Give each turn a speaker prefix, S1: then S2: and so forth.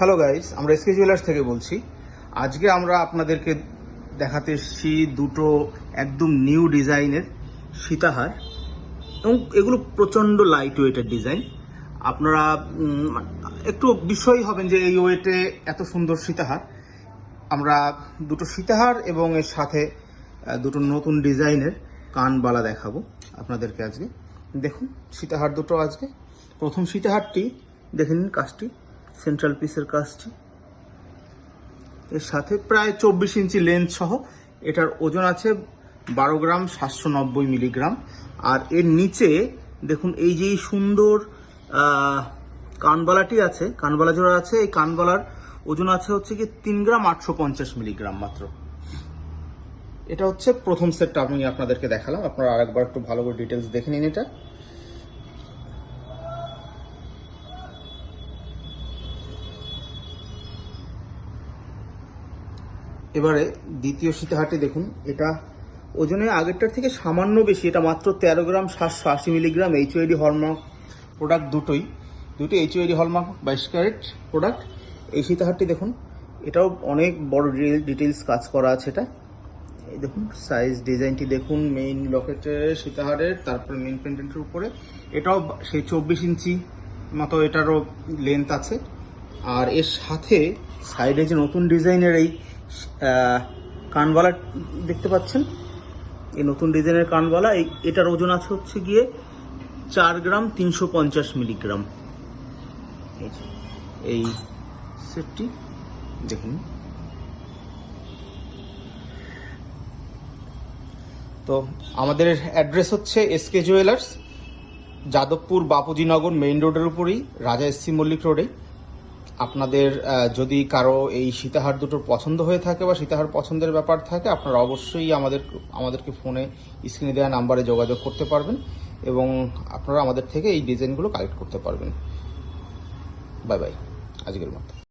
S1: Hello guys, আমরা SK jewellers থেকে বলছি। আজকে আমরা আপনাদেরকে দেখাতে এসেছি দুটো একদম নিউ ডিজাইনের সীতাহার, এবং এগুলো প্রচণ্ড লাইট ওয়েটের ডিজাইন। আপনারা একটু বিস্ময়ী হবেন যে এই ওয়েটে এত সুন্দর সীতাহার। আমরা দুটো সীতাহার এবং এর সাথে দুটো নতুন ডিজাইনের কানবালা দেখাবো আপনাদেরকে আজকে। দেখুন সীতাহার দুটো আজকে। প্রথম সীতাহারটি দেখে নিন, কাজটি সেন্ট্রাল পিসের কাজটি, এর সাথে প্রায় 24 ইঞ্চি লেন্থ সহ। এটার ওজন আছে 12 গ্রাম 790 মিলিগ্রাম। আর এর নিচে দেখুন এই যে সুন্দর কানবালাটি আছে, কানবালা জোড়া আছে। এই কানবালার ওজন আছে হচ্ছে কি 3 গ্রাম 850 মিলিগ্রাম মাত্র। এটা হচ্ছে প্রথম সেটটা আমি আপনাদেরকে দেখালাম। আপনারা আরেকবার একটু ভালো করে ডিটেলস দেখে নিন এটা। এবারে দ্বিতীয় সীতাহারটি দেখুন। এটা ওজনে আগেরটার থেকে সামান্য বেশি, এটা মাত্র 13 গ্রাম 780 মিলিগ্রাম। এইচওআইডি হলমার্ক প্রোডাক্ট, দুটি এইচওআইডি হলমার্ক 22 ক্যারেট প্রোডাক্ট। এই সীতাহারটি দেখুন, এটাও অনেক বড় ডিটেলস কাজ করা আছে। এটা এই দেখুন, সাইজ ডিজাইনটি দেখুন, মেইন লকেটের সীতাহারের, তারপরে মেইন পেন্ডেন্টের উপরে এটাও সেই 24 ইঞ্চি মতো এটারও লেন্থ আছে। আর এর সাথে সাইডে যে নতুন ডিজাইনের এই কানবালা দেখতে পাচ্ছেন, এই নতুন ডিজাইনের কানবালা, এটার ওজন আছে হচ্ছে গিয়ে 4 গ্রাম 350 মিলিগ্রাম। এই সেটটি দেখুন। তো আমাদের অ্যাড্রেস হচ্ছে এসকে জুয়েলার্স, যাদবপুর বাপুজিনগর মেইন রোডের উপরেই, রাজা এসসি মল্লিক রোডে। আপনাদের যদি কারো এই সীতাহার দুটোর পছন্দ হয়ে থাকে বা সীতাহার পছন্দের ব্যাপার থাকে, আপনারা অবশ্যই আমাদেরকে ফোনে স্ক্রিনে দেওয়া নাম্বারে যোগাযোগ করতে পারবেন এবং আপনারা আমাদের থেকে এই ডিজাইনগুলো কালেক্ট করতে পারবেন। বাই বাই, আজকের মতো।